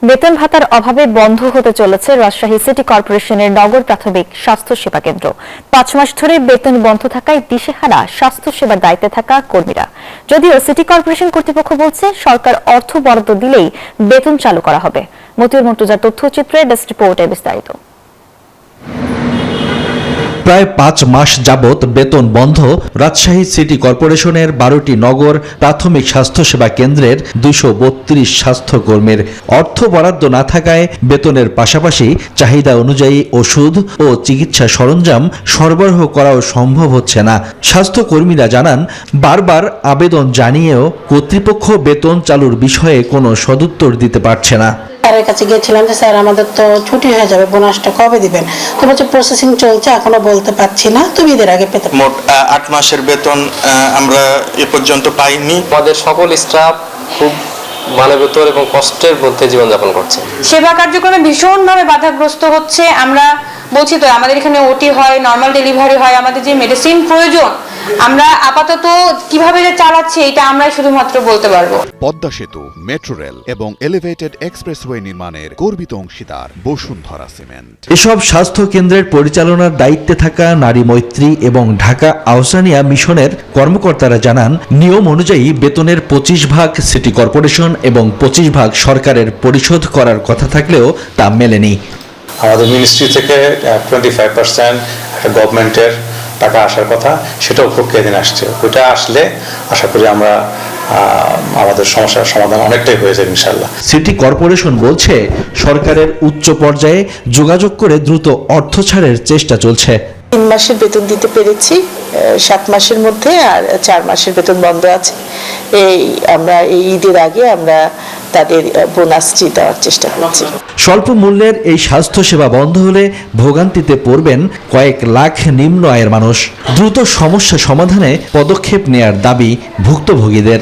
বেতন ভাতার অভাবে বন্ধ হতে চলেছে রাজশাহী সিটি কর্পোরেশনের নগর প্রাথমিক স্বাস্থ্য সেবা কেন্দ্র। ৫ মাস ধরে বেতন বন্ধ থাকায় দিশেহারা স্বাস্থ্য সেবার দায়িত্বে থাকা কর্মীরা। যদিও সিটি কর্পোরেশন কর্তৃপক্ষ বলছে সরকার অর্থ বরাদ্দ দিলেই বেতন চালু করা হবে। মতিউর মুর্তজার তথ্যচিত্রে ডেস্ক রিপোর্টে বিস্তারিত। প্রায় ৫ মাস যাবৎ বেতন বন্ধ রাজশাহী সিটি কর্পোরেশনের ১২টি নগর প্রাথমিক স্বাস্থ্যসেবা কেন্দ্রের ২৩২ স্বাস্থ্যকর্মীর। অর্থ বরাদ্দ না থাকায় বেতনের পাশাপাশি চাহিদা অনুযায়ী ওষুধ ও চিকিৎসা সরঞ্জাম সরবরাহ করাও সম্ভব হচ্ছে না। স্বাস্থ্যকর্মীরা জানান, বারবার আবেদন জানিয়েও কর্তৃপক্ষ বেতন চালুর বিষয়ে কোনো সদুত্তর দিতে পারছে না। স্যারের কাছে গিয়েছিলাম যে স্যার আমাদের তো ছুটি হয়ে যাবে, বোনাসটা কবে দিবেন? তো বলছে প্রসেসিং চলছে, এখনো বলতে পারছি না, তুমি এদের আগে পেতে। মোট ৮ মাসের বেতন আমরা এ পর্যন্ত পাইনি। আমাদের সকল স্টাফ খুব মানবেতর এবং কষ্টের মধ্যে জীবনযাপন করছে। সেবা কার্যক্রমে ভীষণভাবে বাধাগ্রস্ত হচ্ছে। আমরা বলছি তো আমাদের এখানে ওটি হয়, নর্মাল ডেলিভারি হয়, আমাদের যে মেডিসিন প্রয়োজন আমরা আপাতত কিভাবে যে চালাচ্ছি এটা আমরাই শুধুমাত্র বলতে পারবো। পদ্মা সেতু, মেট্রো রেল এবং এলিভেটেড এক্সপ্রেসওয়ে নির্মাণের গর্বিত অংশীদার বসুন্ধরা সিমেন্ট। এসব স্বাস্থ্য কেন্দ্রের পরিচালনার দায়িত্বে থাকা নারী মৈত্রী এবং ঢাকা আহসানিয়া মিশনের কর্মকর্তারা জানান, নিয়ম অনুযায়ী বেতনের ২৫ ভাগ সিটি কর্পোরেশন এবং ২৫ ভাগ সরকারের পরিশোধ করার কথা থাকলেও তা মেলেনি। আমাদের মিনিস্ট্রি থেকে 25% গভর্নমেন্টের টাকা আসার কথা, সেটাও প্রক্রিয়াধীন আসছে। ওইটা আসলে আশা করি আমরা আমাদের সমস্যার সমাধান অনেকটাই হয়ে যাবে ইনশাআল্লাহ। সিটি কর্পোরেশন বলছে সরকারের উচ্চ পর্যায়ে যোগাযোগ করে দ্রুত অর্থ ছাড়ের চেষ্টা চলছে। ৩ মাসের বেতন দিতে পেরেছি ৭ মাসের মধ্যে, আর ৪ মাসের বেতন বন্ধ আছে। আমরা এই ঈদের আগে আমরা তাদের বোনাসটি দেওয়ার চেষ্টা করছি। স্বল্প মূল্যের এই স্বাস্থ্যসেবা বন্ধ হলে ভোগান্তিতে পড়বেন কয়েক লাখ নিম্ন আয়ের মানুষ। দ্রুত সমস্যা সমাধানে পদক্ষেপ নেয়ার দাবি ভুক্তভোগীদের।